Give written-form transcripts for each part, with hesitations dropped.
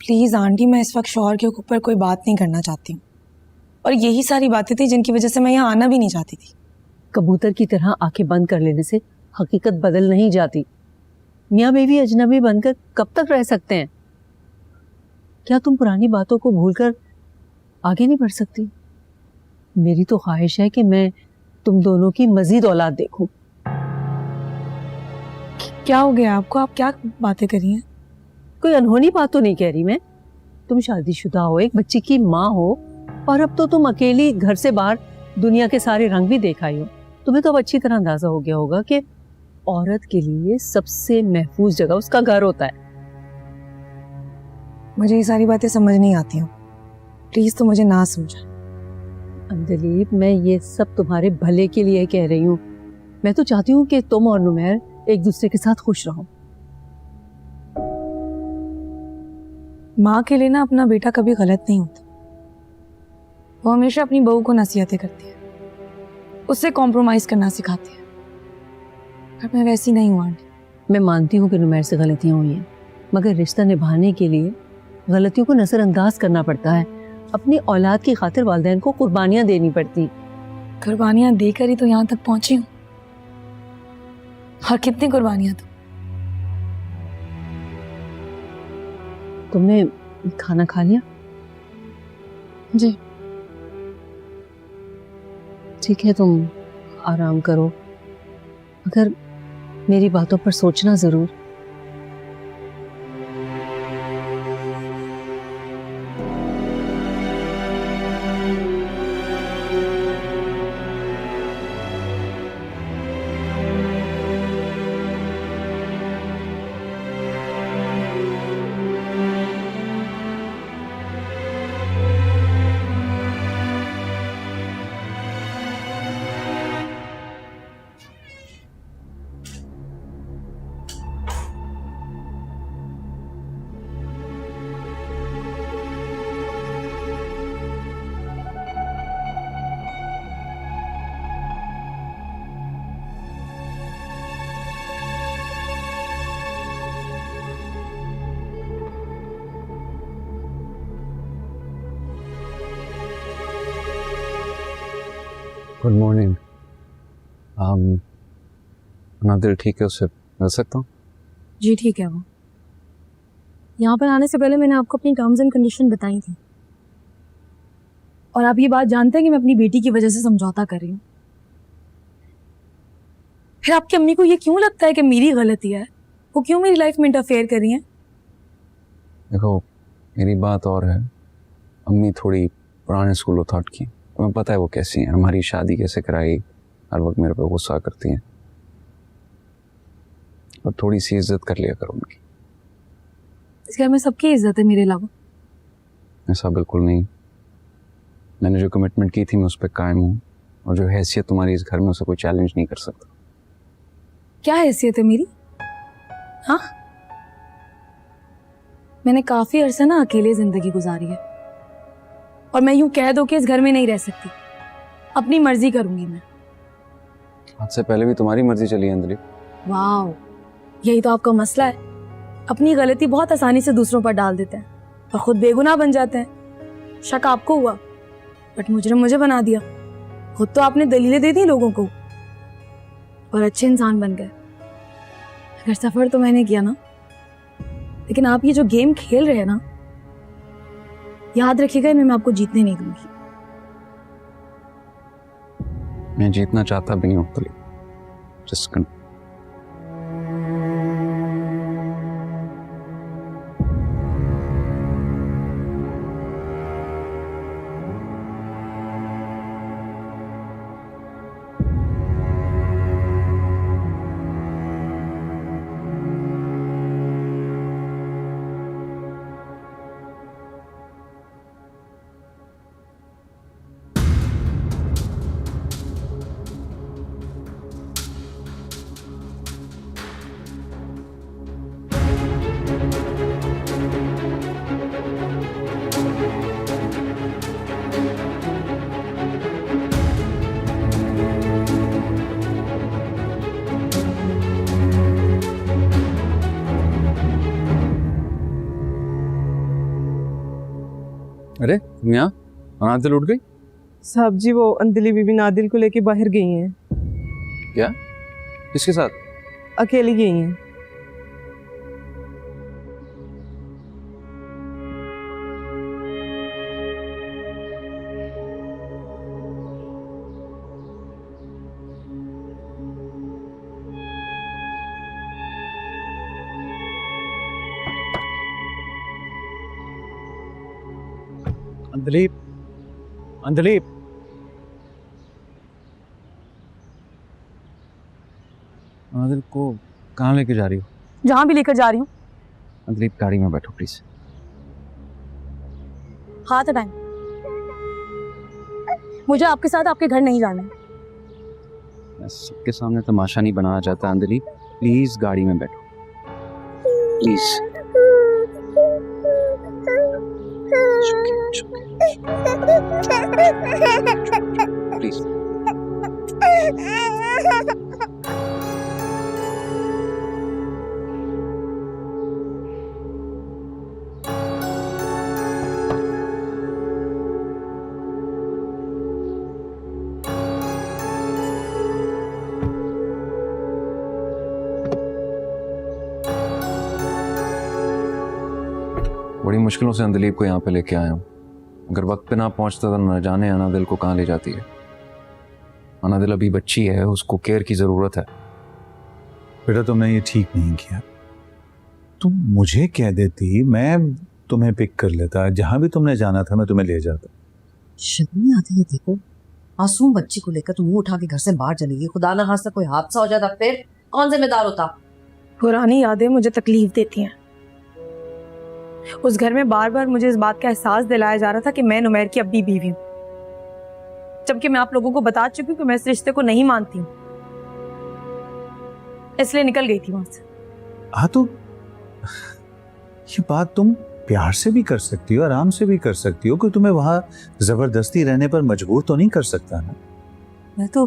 Please aunty, मैं इस वक्त शौहर के ऊपर कोई बात नहीं करना चाहती हूँ, और यही सारी बातें थी जिनकी वजह से मैं यहाँ आना भी नहीं चाहती थी। कबूतर की तरह आंखें बंद कर लेने से हकीकत बदल नहीं जाती। मियाँ बीवी अजनबी बनकर कब तक रह सकते हैं? क्या तुम पुरानी बातों को भूलकर आगे नहीं बढ़ सकती? मेरी तो ख्वाहिश है कि मैं तुम दोनों की मजीद औलाद देखूं। क्या हो गया आपको? आप क्या बातें कर रही हैं? कोई अनहोनी बात तो नहीं कह रही मैं। तुम शादीशुदा हो, एक बच्ची की माँ हो, और अब तो तुम अकेली घर से बाहर दुनिया के सारे रंग भी देख आई हो। तुम्हें तो अब अच्छी तरह अंदाजा हो गया होगा कि औरत के लिए सबसे महफूज जगह उसका घर होता है। मुझे ये सारी बातें समझ नहीं आती हूँ, प्लीज तो मुझे ना समझा। अंजलि, मैं ये सब तुम्हारे भले के लिए कह रही हूँ। मैं तो चाहती हूँ कि तुम और नुमैर एक दूसरे के साथ खुश रहो। माँ के लिए ना अपना बेटा कभी गलत नहीं होता। वो हमेशा अपनी बहू को नसीहतें करती है, उससे कॉम्प्रोमाइज करना सिखाती है, पर मैं वैसी नहीं हूँ आंटी। मैं मानती हूँ कि नुमैर से गलतियां हुई हैं, मगर रिश्ता निभाने के लिए गलतियों को नजरअंदाज करना पड़ता है। अपनी औलाद की खातिर वालिदैन को कुर्बानियां देनी पड़ती। कुर्बानियां देकर ही तो यहाँ तक पहुंची हूँ, और कितनी कुर्बानियां तो। तुमने खाना खा लिया? जी ठीक है, तुम आराम करो, मगर मेरी बातों पर सोचना जरूर। Good morning. नादिर ठीक है, उससे मिल सकता हूँ? जी ठीक है। वो यहाँ पर आने से पहले मैंने आपको अपनी टर्म्स एंड कंडीशन बताई थी, और आप ये बात जानते हैं कि मैं अपनी बेटी की वजह से समझौता कर रही हूँ। फिर आपकी अम्मी को ये क्यों लगता है कि मेरी गलती है? वो क्यों मेरी लाइफ में इंटरफेयर कर रही हैं? देखो, मेरी बात और है। अम्मी थोड़ी पुराने स्कूल ऑफ थॉट की, तुम्हें पता है वो कैसी हैं। हमारी शादी कैसे कराई, हर वक्त मेरे पे गुस्सा करती हैं। और थोड़ी सी इज्जत कर लिया करो उनकी। इस घर में सबकी इज्जत है मेरे अलावा। ऐसा बिल्कुल नहीं। मैंने जो कमिटमेंट की थी मैं उस पर कायम हूँ, और जो हैसियत तुम्हारी इस घर में उसे कोई चैलेंज नहीं कर सकता। क्या हैसियत है मेरी? हाँ, मैंने काफी अरसा ना अकेले जिंदगी गुजारी है, और मैं यूं कह दो कि इस घर में नहीं रह सकती। अपनी मर्जी करूंगी मैं। आज से पहले भी तुम्हारी मर्जी चली है अंजलि। वाह, यही तो आपका मसला है। अपनी गलती बहुत आसानी से दूसरों पर डाल देते हैं और खुद बेगुनाह बन जाते हैं। शक आपको हुआ, बट मुजरिम मुझे बना दिया। खुद तो आपने दलीलें दे दी लोगों को, और अच्छे इंसान बन गए। अगर सफर तो मैंने किया ना, लेकिन आप ये जो गेम खेल रहे हैं ना, याद रखिएगा, इनमें मैं आपको जीतने नहीं दूंगी। मैं जीतना चाहता भी नहीं हूँ, जस्ट अरे तुम यहाँ अनादिल उठ गई? साहब जी वो अंजलि बीबी नादिल को लेके बाहर गई हैं। क्या? किसके साथ? अकेली गई हैं। अंदलीप, अंदलीप, अनादिल को कहाँ लेके जा रही हो? जहां भी लेकर जा रही हूँ। अंदलीप गाड़ी में बैठो प्लीज। हाथ हटाएं। मुझे आपके साथ आपके घर नहीं जाना है। मैं सबके सामने तमाशा नहीं बनाना चाहता अंदलीप, प्लीज गाड़ी में बैठो प्लीज। प्लीज बड़ी मुश्किलों से अंदलीप को यहाँ पे लेके आया हूँ। अगर वक्त पे ना पहुंचता तो न जाने अनादिल को कहाँ ले जाती है। अनादिल अभी बच्ची है, उसको केयर की जरूरत है। बेटा तुमने ये ठीक नहीं किया। तुम मुझे कह देती, मैं तुम्हें पिक कर लेता, जहां भी तुमने जाना था मैं तुम्हें ले जाता। शर्म नहीं आती है? देखो मासूम बच्ची को लेकर तुम मुंह उठा के घर से बाहर चली गई। खुदा ना खास्ता कोई हादसा हो जाता फिर कौन जिम्मेदार होता? पुरानी यादें मुझे तकलीफ देती हैं। उस घर में बार बार मुझे इस बात का एहसास दिलाया जा रहा था कि मैं नुमैर की अपनी बीवी हूँ, जबकि मैं आप लोगों को बता चुकी हूँ कि मैं इस रिश्ते को नहीं मानती हूँ, इसलिए निकल गई थी वहां से। हाँ तो ये बात तुम प्यार से भी कर सकती हो, आराम से भी कर सकती हो, कि तुम्हें वहां जबरदस्ती रहने पर मजबूर तो नहीं कर सकता ना। मैं तो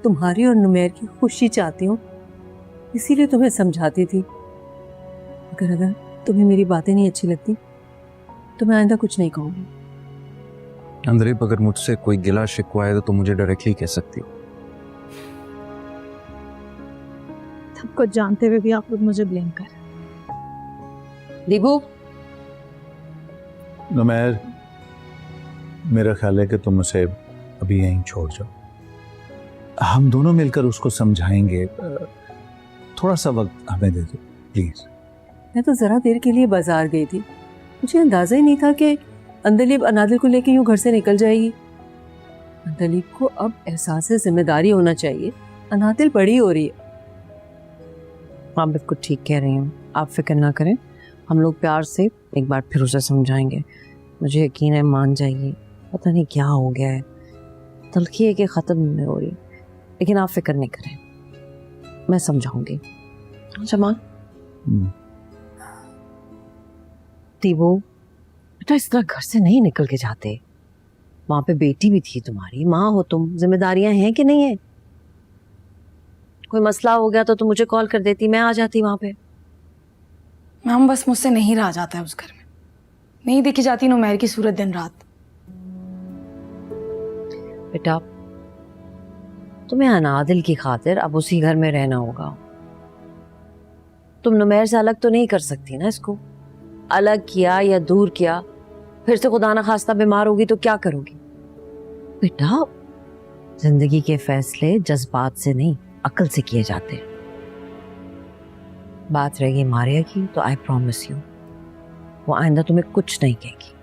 तुम्हारी और नुमैर की खुशी चाहती हूँ, इसीलिए तुम्हें समझाती थी। अगर तुम्हें मेरी बातें नहीं अच्छी लगती तो मैं आइंदा कुछ नहीं कहूंगी। अंदलीप अगर मुझसे कोई गिला शिकवा है तो तुम मुझे डायरेक्टली कह सकती हो। सब कुछ जानते हुए भी आप लोग मुझे ब्लेम कर। दीपू, नुमैर, मेरा ख्याल है कि तुम उसे अभी यहीं छोड़ जाओ। हम दोनों मिलकर उसको समझाएंगे। थोड़ा सा वक्त हमें दे दो प्लीज। मैं तो जरा देर के लिए बाजार गई थी, मुझे अंदाजा ही नहीं था कि अंदलीप अनादिल को लेकर यूं घर से निकल जाएगी। अंदलीप को अब एहसास जिम्मेदारी होना चाहिए। अनादिल बड़ी हो रही है। आप बिल्कुल ठीक कह रही हूँ, आप फिक्र ना करें, हम लोग प्यार से एक बार फिर उसे समझाएंगे। मुझे यकीन है मान जाएगी। पता नहीं क्या हो गया है, तलखी है कि ख़त्म नहीं हो रही, लेकिन आप फिक्र नहीं करें, मैं समझाऊंगी। अच्छा मां, दीपू बेटा इस तरह घर से नहीं निकल के जाते। वहां पे बेटी भी थी तुम्हारी, माँ हो तुम, जिम्मेदारियां हैं कि नहीं है? कोई मसला हो गया तो तुम मुझे कॉल कर देती, मैं आ जाती वहां पे। मैम बस मुझसे नहीं रहा जाता है उस घर में, नहीं देखी जाती नुमैर की सूरत दिन रात। बेटा तुम्हें अनादिल की खातिर अब उसी घर में रहना होगा। तुम नुमैर से अलग तो नहीं कर सकती ना इसको। अलग किया या दूर किया, फिर से खुदा ना खास्ता बीमार होगी तो क्या करोगी? बेटा जिंदगी के फैसले जज्बात से नहीं अक्ल से किए जाते हैं। बात रहेगी मारिया की तो आई प्रॉमिस यू वो आइंदा तुम्हें कुछ नहीं कहेगी।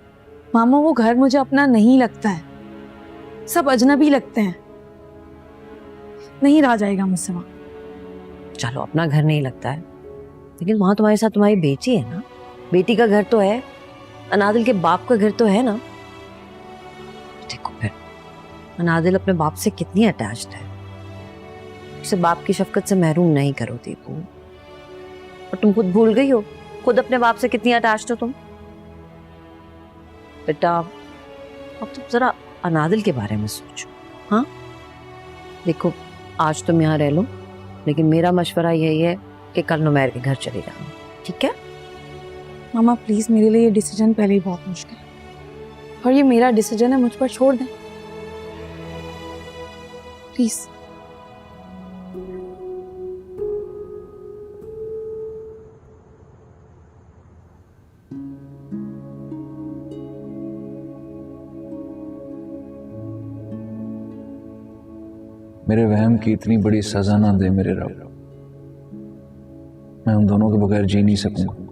मामा वो घर मुझे अपना नहीं लगता है, सब अजनबी लगते हैं, नहीं रहा जाएगा मुझसे वहां। चलो अपना घर नहीं लगता है, लेकिन वहां तुम्हारे साथ तुम्हारी बेटी है ना, बेटी का घर तो है, अनादिल के बाप का घर तो है ना। देखो फिर अनादिल अपने बाप से कितनी अटैच्ड है, उसे बाप की शफकत से महरूम नहीं करो दीपू। और तुम खुद भूल गई हो खुद अपने बाप से कितनी अटैच्ड हो तुम। बेटा अब तुम जरा अनादिल के बारे में सोचो। हाँ देखो आज तुम यहाँ रह लो, लेकिन मेरा मशवरा यही है कि कल नुमैर के घर चले जाना, ठीक है? मामा प्लीज, मेरे लिए ये डिसीजन पहले ही बहुत मुश्किल है। और ये मेरा डिसीजन है, मुझ पर छोड़ दें प्लीज। मेरे वहम की इतनी बड़ी सजा ना दे मेरे रब। मैं उन दोनों के बगैर जी नहीं सकूंगा।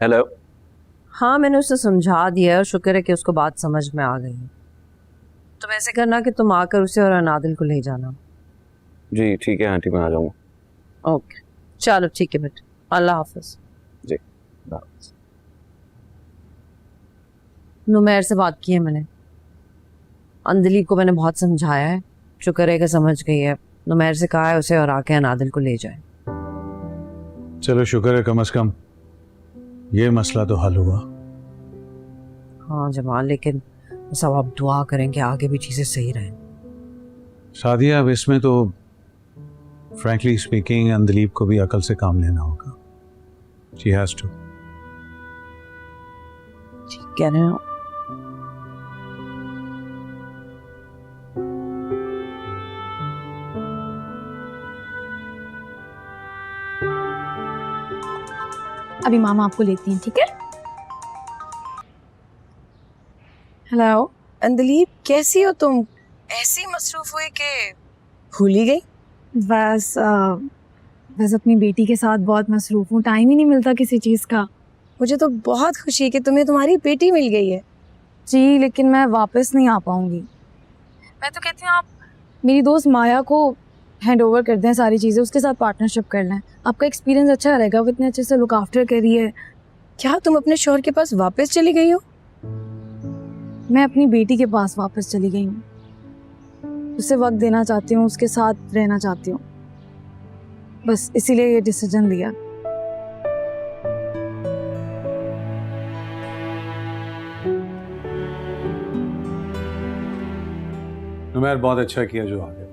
हेलो। हाँ, मैंने उसे समझा दिया और शुक्र है कि उसको बात समझ में आ गई है। तुम ऐसे करना कि तुम आकर उसे और अनादिल को ले जाना। जी ठीक है आंटी, मैं आ जाऊंगा। ओके, चलो ठीक है बेटा, अल्लाह हाफिज। जी। नुमैर से बात की है मैंने, अंजलि को मैंने बहुत समझाया है, शुक्र है कि समझ गई है। नुमैर से कहा है उसे और आके अनादिल को ले जाए। चलो शुक्र है, कम से कम ये मसला तो हल हुआ। हाँ जमाल, लेकिन सब आप दुआ करें कि आगे भी चीज़ें सही रहें। सादिया, अब इसमें तो फ्रैंकली स्पीकिंग अंदलीप को भी अकल से काम लेना होगा। She has to. ठीक कह रहे हो। अभी मामा आपको लेती हैं, ठीक है? हेलो अंदलीप, कैसी हो तुम? ऐसी मसरूफ हुई कि भूल ही गई। बस अपनी बेटी के साथ बहुत मसरूफ हूँ, टाइम ही नहीं मिलता किसी चीज़ का। मुझे तो बहुत खुशी है कि तुम्हें तुम्हारी बेटी मिल गई है। जी लेकिन मैं वापस नहीं आ पाऊंगी। मैं तो कहती हूँ आप मेरी दोस्त माया को हैंड ओवर कर दें सारी चीज़ें, उसके साथ पार्टनरशिप कर लें। आपका एक्सपीरियंस अच्छा रहेगा, वो इतने अच्छे से लुक आफ्टर करी है। क्या तुम अपने शौहर के पास वापस चली गई हो? मैं अपनी बेटी के पास वापस चली गई हूँ, उसे वक्त देना चाहती हूँ, उसके साथ रहना चाहती हूँ, बस इसीलिए ये डिसीजन लिया। नुमैर, बहुत अच्छा किया जो आ गया।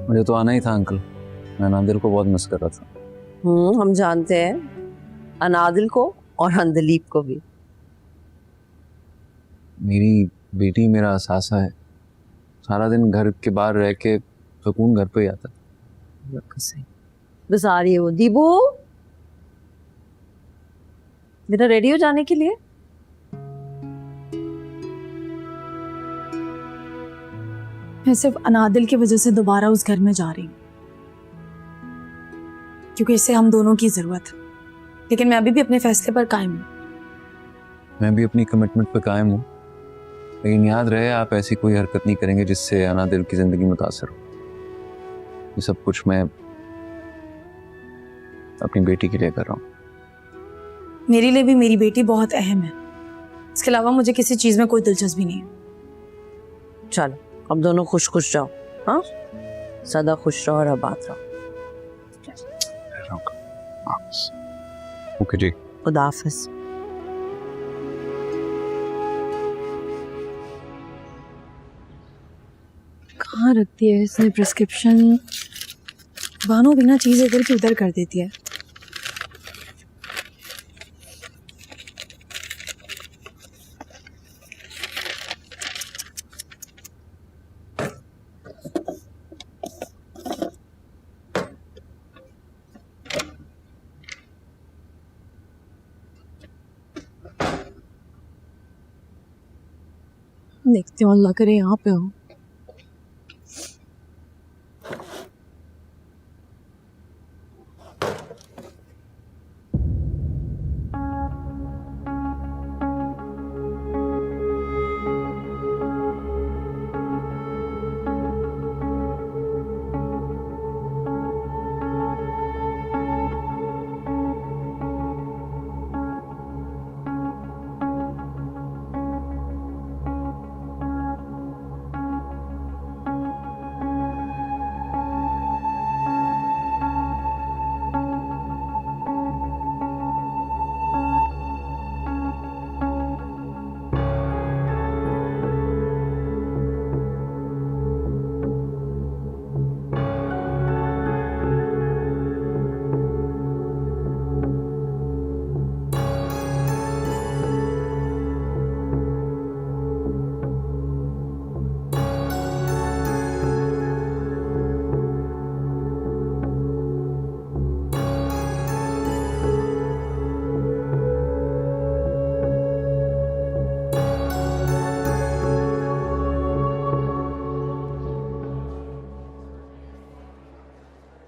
मुझे तो आना ही था अंकल, मैं नादिर को बहुत मिस कर रहा था। हम जानते हैं, अनादिल को और अंदलीप को भी। मेरी बेटी मेरा असासा है, सारा दिन घर के बाहर रह के सुकून घर पे ही आता है। बस आ रही है वो। दीबू बेटा, रेडी हो जाने के लिए? मैं सिर्फ अनादिल की वजह से दोबारा उस घर में जा रही हूँ, क्योंकि इसे हम दोनों की जरूरत है। लेकिन मैं अभी भी अपने फैसले पर कायम हूँ। मैं भी अपनी कमिटमेंट पे कायम हूँ, लेकिन याद रहे आप ऐसी कोई हरकत नहीं करेंगे जिससे अनादिल की जिंदगी मुतासर हो। ये सब कुछ मैं अपनी बेटी के लिए कर रहा हूँ। मेरे लिए भी मेरी बेटी बहुत अहम है, इसके अलावा मुझे किसी चीज में कोई दिलचस्पी नहीं है। चलो अब दोनों खुश खुश रहो। हाँ, सदा खुश रहो और आबाद रहो। ओके जी, खुदा हाफिज। कहाँ रखती है इसने प्रिस्क्रिप्शन? बानो बिना चीज इधर की उधर कर देती है। देखती हूँ, अल्लाह करे यहाँ पे हो।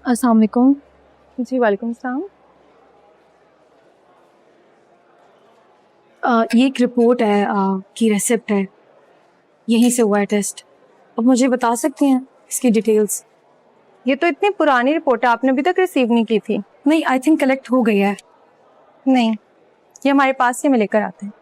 अस्सलाम वालेकुम। जी वालेकुम सलाम। ये एक रिपोर्ट है की रेसिप्ट है, यहीं से हुआ है टेस्ट। अब मुझे बता सकती हैं इसकी डिटेल्स? ये तो इतनी पुरानी रिपोर्ट है, आपने अभी तक रिसीव नहीं की थी। नहीं, आई थिंक कलेक्ट हो गई है। नहीं, ये हमारे पास से में लेकर आते हैं।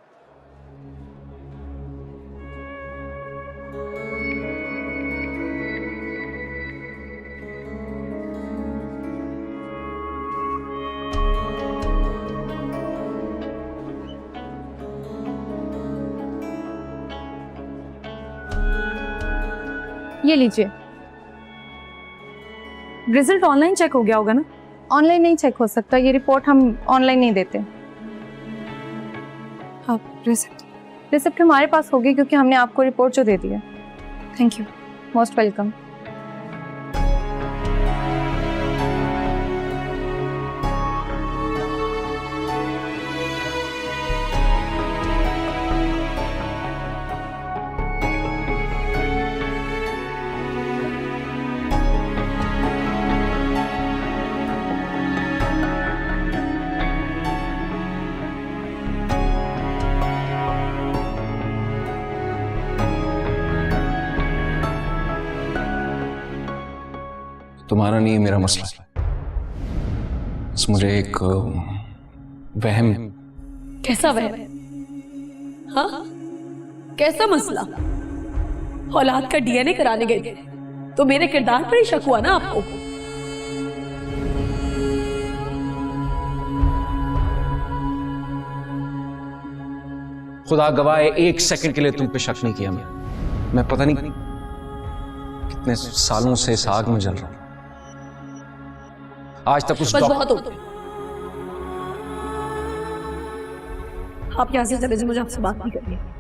ये लीजिए। रिजल्ट ऑनलाइन चेक हो गया होगा ना? ऑनलाइन नहीं चेक हो सकता, ये रिपोर्ट हम ऑनलाइन नहीं देते। आप रिसिप्ट? रिसिप्ट हमारे पास होगी क्योंकि हमने आपको रिपोर्ट जो दे दी है। Thank you. Most welcome. तुम्हारा नहीं है मेरा मसला। बस मुझे एक वहम। कैसा वह? हाँ, कैसा मसला? औलाद का डीएनए कराने गए थे तो मेरे किरदार पर ही शक हुआ ना आपको? खुदा गवाह है, एक सेकंड के लिए तुम पे शक नहीं किया मैं पता नहीं कितने सालों से इस आग में जल रहा हूं। आज तक उस बस बहुत हो। आप यहां से चले जाइए, मुझे आपसे बात नहीं करनी है।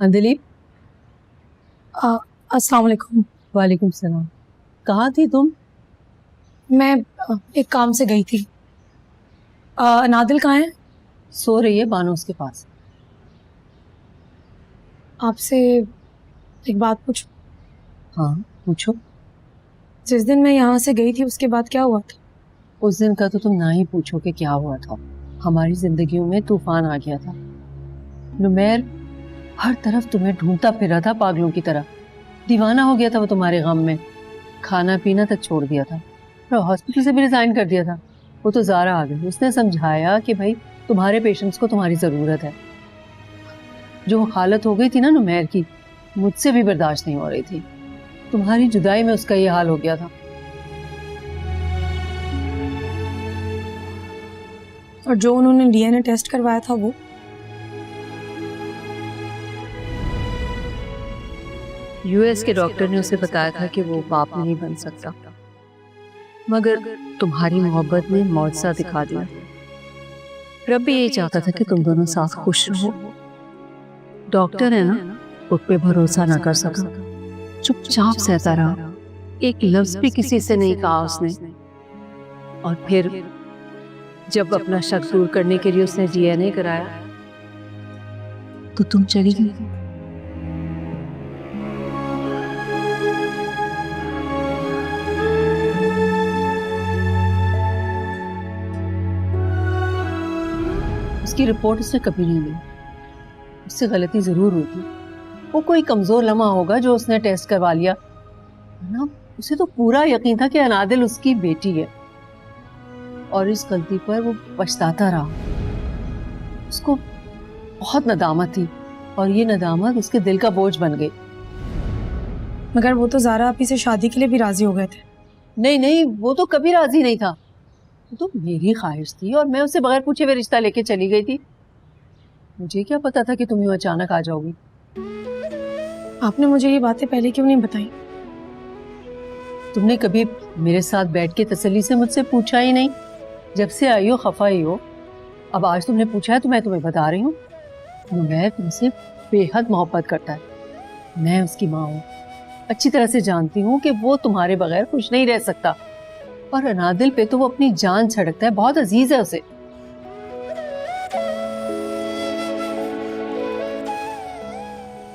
अंजलि। अस्सलाम वालेकुम। वालेकुम सलाम। कहाँ थी तुम? मैं एक काम से गई थी। नादिल कहाँ है? सो रही है बानोस के पास। आपसे एक बात पूछूं? हाँ पूछो। जिस दिन मैं यहाँ से गई थी उसके बाद क्या हुआ था? उस दिन का तो तुम ना ही पूछो कि क्या हुआ था। हमारी जिंदगियों में तूफान आ गया था। नुमैर हर तरफ तुम्हें ढूंढता फिर रहा था पागलों की तरह। दीवाना हो गया था वो तुम्हारे गम में। खाना पीना तक छोड़ दिया था और हॉस्पिटल से भी रिजाइन कर दिया था। वो तो ज़ारा आ गई, उसने समझाया कि भाई तुम्हारे पेशेंट्स को तुम्हारी ज़रूरत है। जो हालत हो गई थी ना नुमैर की, मुझसे भी बर्दाश्त नहीं हो रही थी। तुम्हारी जुदाई में उसका ये हाल हो गया था। और जो उन्होंने डीएनए टेस्ट करवाया था वो? यूएस के डॉक्टर ने उसे बताया था कि वो बाप नहीं बन सकता, मगर तुम्हारी मोहब्बत ने मौजज़ा दिखा दिया। रब भी यही चाहता था कि तुम दोनों साथ खुश रहो। डॉक्टर है ना, उस पे भरोसा ना कर सका, चुपचाप सहता रहा। एक लफ्ज भी किसी से नहीं कहा उसने। और फिर जब अपना शक दूर करने के लिए उसने डीएनए कराया तो तुम चली गई। उसकी रिपोर्ट उसने कभी नहीं ली। उससे गलती जरूर होगी। वो कोई कमजोर लम्हा होगा जो उसने टेस्ट करवा लिया ना। उसे तो पूरा यकीन था कि अनादिल उसकी बेटी है और इस गलती पर वो पछताता रहा। उसको बहुत नदामत थी और ये नदामत उसके दिल का बोझ बन गई। मगर वो तो ज़ारा आपी से शादी के लिए भी राजी हो गए थे। नहीं नहीं, वो तो कभी राजी नहीं था। वो तो मेरी ख्वाहिश थी और मैं उसे बगैर पूछे हुए रिश्ता लेके चली गई थी। मुझे क्या पता था कि तुम यूं अचानक आ जाओगी। आपने मुझे ये बातें पहले क्यों नहीं बताई? तुमने कभी मेरे साथ बैठ के तसल्ली से मुझसे पूछा ही नहीं। जब से आई हो खफा ही हो। अब आज तुमने पूछा है तो मैं तुम्हें बता रही हूँ। नुमैर तुमसे बेहद मोहब्बत करता है। मैं उसकी माँ हूँ, अच्छी तरह से जानती हूँ कि वो तुम्हारे बगैर खुश नहीं रह सकता। और अनादिल पे तो वो अपनी जान छिड़कता है, बहुत अजीज है उसे।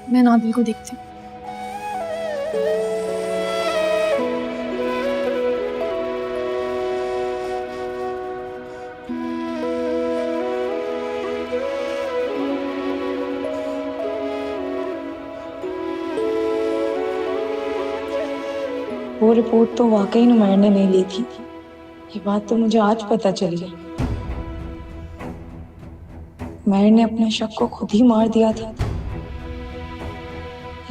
मैं नादिल को देखती हूँ। वो रिपोर्ट तो वाकई नुमैर ने नहीं ली थी। ये बात तो मुझे आज पता चली है। नुमैर ने अपने शक को खुद ही मार दिया था।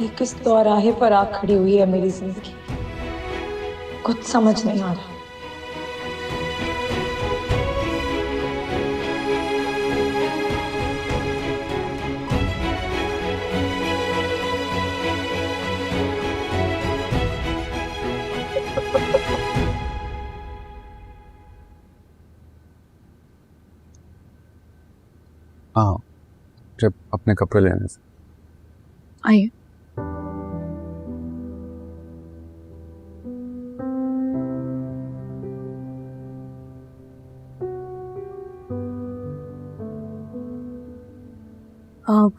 ये किस दौराहे पर आ खड़ी हुई है मेरी जिंदगी, कुछ समझ नहीं आ रहा। हाँ, जब अपने कपड़े लेने से। आइए।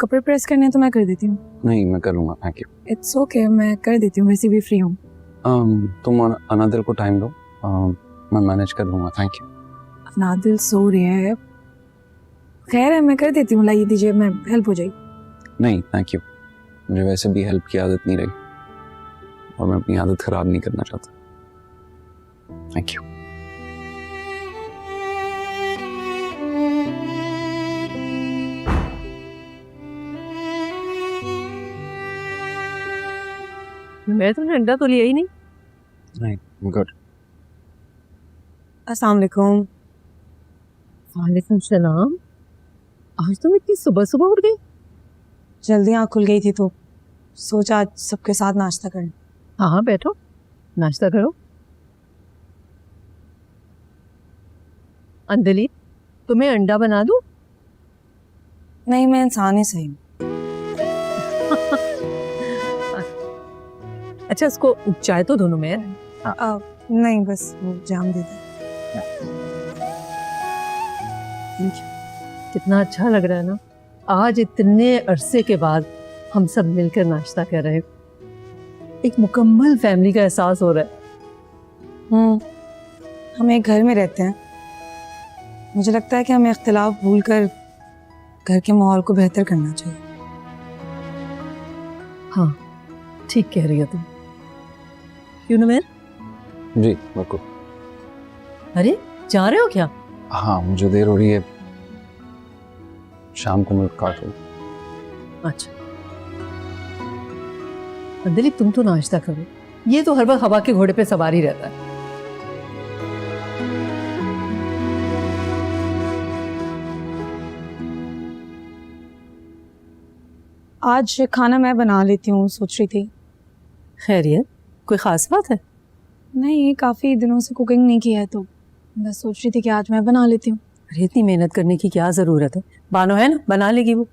कपड़े प्रेस करने हैं तो मैं कर देती हूँ। नहीं, मैं कर लूँगा, थैंक यू। इट्स ओके, मैं कर देती हूँ, वैसे भी फ्री हूँ। तुम अनादिल को टाइम दो, मैं मैनेज कर लूँगा, थैंक यू। नादिल सो रही है। खैर है, मैं कर देती हूँ, लाइए दीजिए, मैं हेल्प हो जाएगी। नहीं, थैंक यू। मुझे वैसे भी हेल्प की आदत नहीं रही और मैं अपनी आदत खराब नहीं करना चाहता। Thank you. मैं तुमने अंडा तो लिया ही नहीं। नहीं, गुड। अस्सलाम वालेकुम। वालेकुम सलाम। आज तुम इतनी सुबह सुबह उठ गई? जल्दी आँख खुल गई थी तो सोचा आज सबके साथ नाश्ता करें। हाँ हाँ, बैठो, नाश्ता करो। अंजलि, तुम्हें अंडा बना दूं? नहीं, मैं इंसान ही सही हूँ। अच्छा, इसको चाय तो दोनों में। नहीं, बस वो जाम दे दे। कितना अच्छा लग रहा है ना, आज इतने अरसे के बाद हम सब मिलकर नाश्ता कर रहे हैं। एक मुकम्मल फैमिली का एहसास हो रहा है। हम एक घर में रहते हैं। मुझे लगता है कि हमें इख्तिलाफ भूलकर घर के माहौल को बेहतर करना चाहिए। हाँ, ठीक कह रही हो तुम। क्यों नुमैर? जी, बिल्कुल। अरे, जा रहे हो क्या? हाँ, मुझे देर हो रही है, शाम को मुलाकात होगी। अच्छा अंजलि, तुम तो नाश्ता करो। ये तो हर वक्त हवा के घोड़े पे सवार ही रहता है। आज खाना मैं बना लेती हूँ, सोच रही थी। खैरियत? कोई खास बात है? नहीं, काफ़ी दिनों से कुकिंग नहीं की है तो मैं सोच रही थी कि आज मैं बना लेती हूँ। अरे, इतनी मेहनत करने की क्या ज़रूरत है? बानो है ना, बना लेगी वो।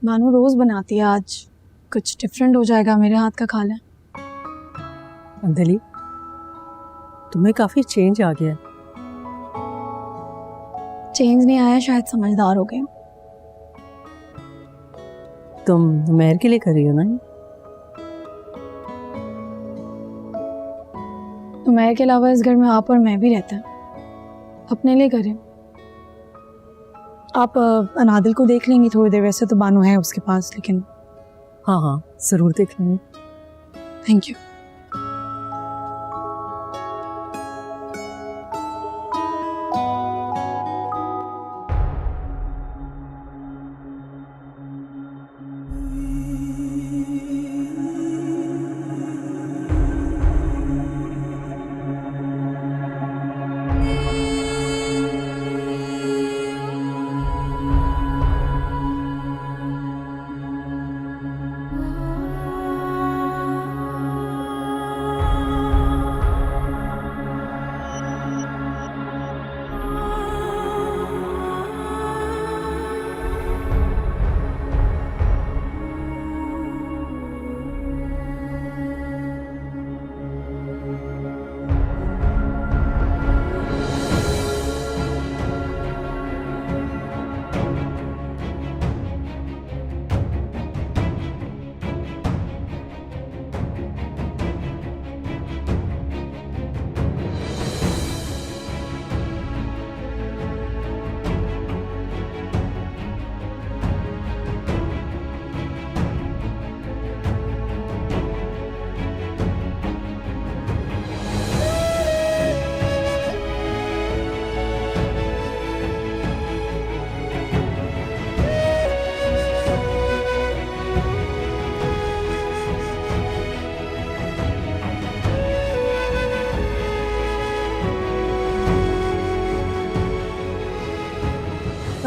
मानो रोज़ बनाती है, आज कुछ डिफरेंट हो जाएगा, मेरे हाथ का खा लें। अंजलि, तुम्हें काफ़ी चेंज आ गया है। चेंज नहीं आया, शायद समझदार हो गए। तुम नुमैर के लिए कर रही हो ना? नुमैर के अलावा इस घर में आप और मैं भी रहते हैं, अपने लिए करें। आप अनादिल को देख लेंगी थोड़ी देर, वैसे तो बानो है उसके पास, लेकिन हाँ हाँ, ज़रूर देख लेंगे। Thank you.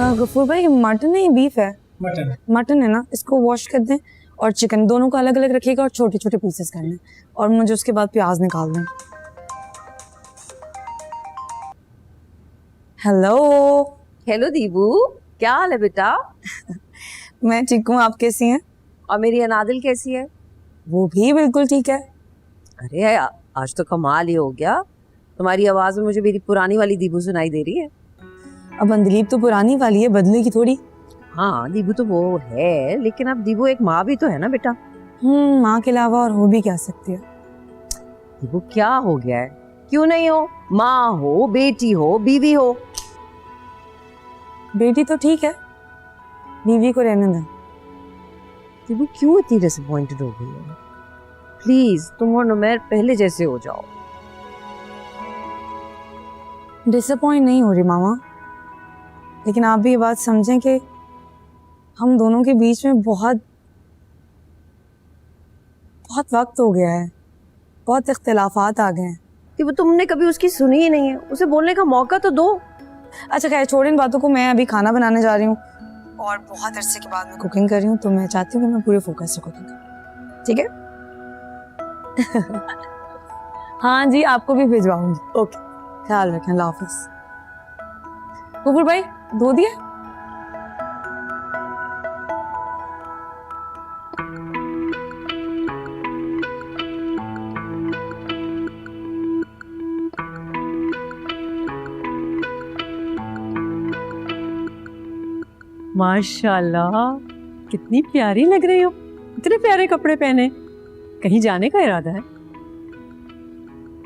गफूर भाई मटन है बीफ है? मटन है ना, इसको वॉश कर दें और चिकन दोनों को अलग अलग रखिएगा और छोटे छोटे पीसेस कर लें और मुझे उसके बाद प्याज निकाल दें। हेलो। हेलो दीबू, क्या हाल है बेटा? मैं ठीक हूँ, आप कैसी हैं? और मेरी अनादिल कैसी है? वो भी बिल्कुल ठीक है। अरे आज तो कमाल ही हो गया, तुम्हारी आवाज में मुझे मेरी पुरानी वाली दीबू सुनाई दे रही है। अब अंदलीब तो पुरानी वाली है, बदलेगी थोड़ी। हाँ दीबू तो वो है, लेकिन अब दीबू एक माँ भी तो है ना बेटा। माँ के अलावा और हो भी क्या सकती है। दीबू क्या हो गया है? क्यों नहीं हो? माँ हो, बेटी हो, बीवी हो। बेटी तो ठीक है, बीवी को रहने दें। दीबू क्यों इतनी डिसअपॉइंटेड हो गई है? प्लीज तुम और नुमैर पहले जैसे हो जाओ। डिसअपॉइंट नहीं हो रही मामा, लेकिन आप भी ये बात समझें कि हम दोनों के बीच में बहुत बहुत वक्त हो गया है, बहुत इख्तिलाफात आ गए हैं। दीबू तुमने कभी उसकी सुनी ही नहीं है, उसे बोलने का मौका तो दो। अच्छा खैर छोड़ इन बातों को, मैं अभी खाना बनाने जा रही हूँ और बहुत अरसे के बाद मैं कुकिंग कर रही हूँ, तो मैं चाहती हूँ कि मैं पूरे फोकस से कुकिंग करूँ, ठीक है? हाँ जी, आपको भी भिजवाऊंगी। ओके, ख्याल रखें, अल्लाह हाफिज़। गफूर भाई धो दिया? माशाल्लाह, कितनी प्यारी लग रही हो। इतने प्यारे कपड़े पहने, कहीं जाने का इरादा है?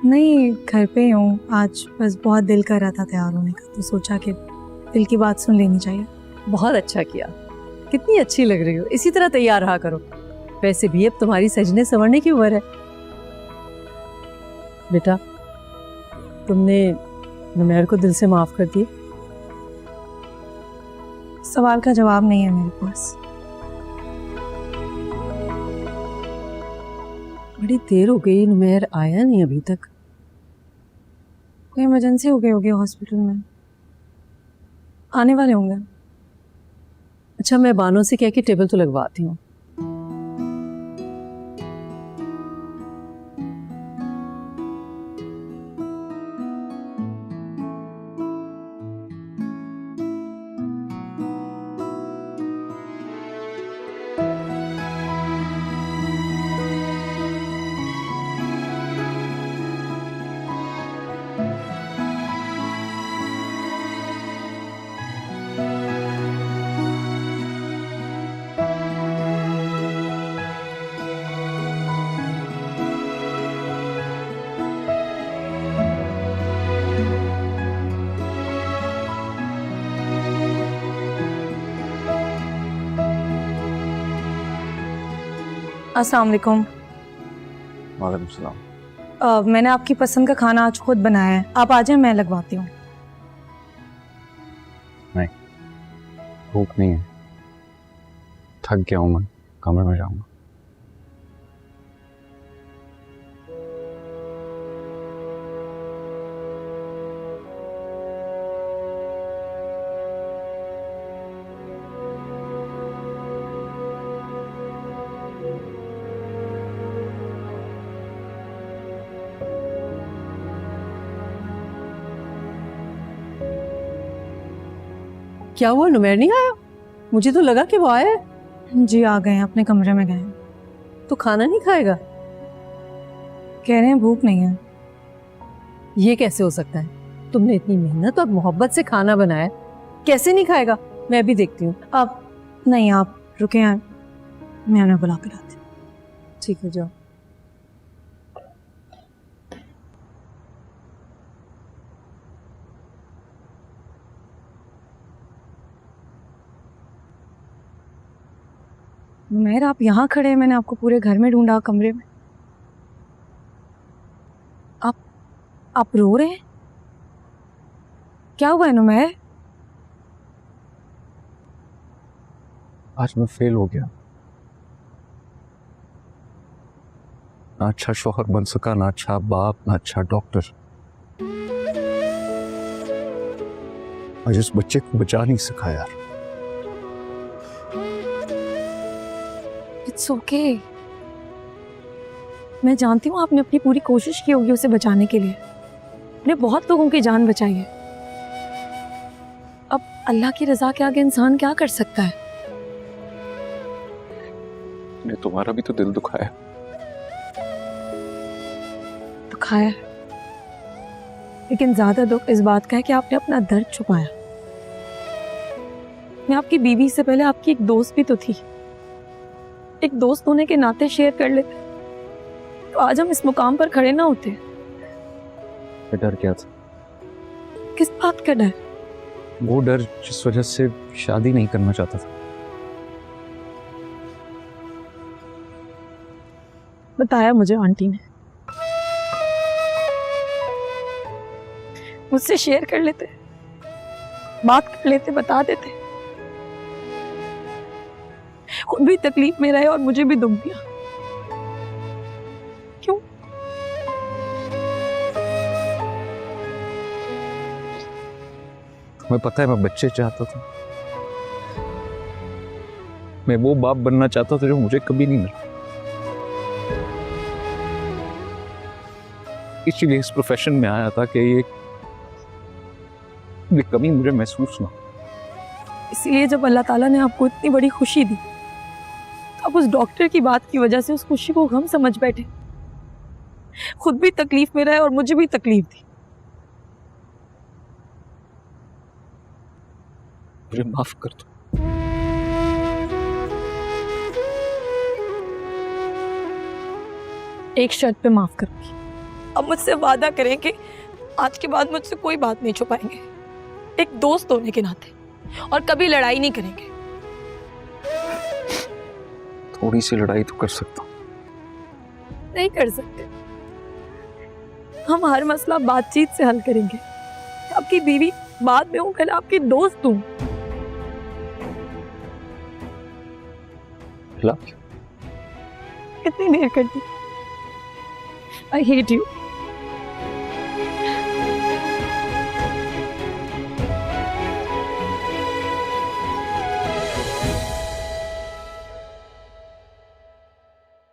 नहीं, घर पे ही हूँ। आज बस बहुत दिल कर रहा था तैयार होने का, तो सोचा कि दिल की बात सुन लेनी चाहिए। बहुत अच्छा किया, कितनी अच्छी लग रही हो। इसी तरह तैयार रहा करो। वैसे भी अब तुम्हारी सजने संवरने की उम्र है। बेटा, तुमने नुमैर को दिल से माफ कर दिया? सवाल का जवाब नहीं है मेरे पास। बड़ी देर हो गई, नुमैर आया नहीं अभी तक। कोई इमरजेंसी हो गई होगी हॉस्पिटल में, आने वाले होंगे। अच्छा, मैं बानों से कह के टेबल तो लगवाती हूँ। अस्सलाम वालेकुम। वालेकुम सलाम। मैंने आपकी पसंद का खाना आज खुद बनाया है, आप आ जाएं, मैं लगवाती हूँ। नहीं, भूख नहीं है, थक गया हूँ मैं, कमरे में जाऊंगा। क्या हुआ, नुमैर नहीं आया? मुझे तो लगा कि वो आया है। जी आ गए हैं, अपने कमरे में गए हैं। तो खाना नहीं खाएगा? कह रहे हैं भूख नहीं है। ये कैसे हो सकता है? तुमने इतनी मेहनत और मोहब्बत से खाना बनाया, कैसे नहीं खाएगा? मैं अभी देखती हूँ। आप नहीं, आप रुके हैं, मैं उन्हें बुला कर लाती हूँ। ठीक है, जाओ। मेहर, आप यहाँ खड़े हैं, मैंने आपको पूरे घर में ढूंढा, कमरे में। आप रो रहे हैं? क्या हुआ है नुमैर? आज मैं फेल हो गया, ना अच्छा शौहर बन सका, ना अच्छा बाप, ना अच्छा डॉक्टर। आज उस बच्चे को बचा नहीं सका यार। It's okay. मैं जानती हूँ आपने अपनी पूरी कोशिश की होगी उसे बचाने के लिए, आपने बहुत लोगों की जान बचाई है। अब अल्लाह की रजा के आगे इंसान क्या कर सकता है? ने तुम्हारा भी तो दिल दुखाया। दुखाया है, लेकिन ज्यादा दुख इस बात का है कि आपने अपना दर्द छुपाया। मैं आपकी बीवी से पहले आपकी एक दोस्त भी तो थी। एक दोस्त होने के नाते शेयर कर लेते तो आज हम इस मुकाम पर खड़े ना होते। डर क्या था? किस बात का डर? वो डर जिस वजह से शादी नहीं करना चाहता था। बताया मुझे आंटी ने, मुझसे शेयर कर लेते, बात कर लेते, बता देते। खुद भी तकलीफ में रहे और मुझे भी दुख दिया। क्यों? तुम्हें पता है मैं बच्चे चाहता था, मैं वो बाप बनना चाहता था जो मुझे कभी नहीं मिला। इसीलिए इस प्रोफेशन में आया था कि ये कमी मुझे महसूस ना। इसीलिए जब अल्लाह ताला ने आपको इतनी बड़ी खुशी दी तो आप उस डॉक्टर की बात की वजह से उस खुशी को गम समझ बैठे। खुद भी तकलीफ में रहे और मुझे भी तकलीफ दी। मुझे माफ कर दो। एक शर्त पे माफ करूंगी। अब मुझसे वादा करें कि आज के बाद मुझसे कोई बात नहीं छुपाएंगे, एक दोस्त होने के नाते, और कभी लड़ाई नहीं करेंगे। थोड़ी सी लड़ाई तो कर सकता हूँ। नहीं कर सकते। हम हर मसला बातचीत से हल करेंगे। आपकी बीवी बाद में हूँ, कल आपकी दोस्त हूँ। Love you. कितनी देर कर दी? I hate you.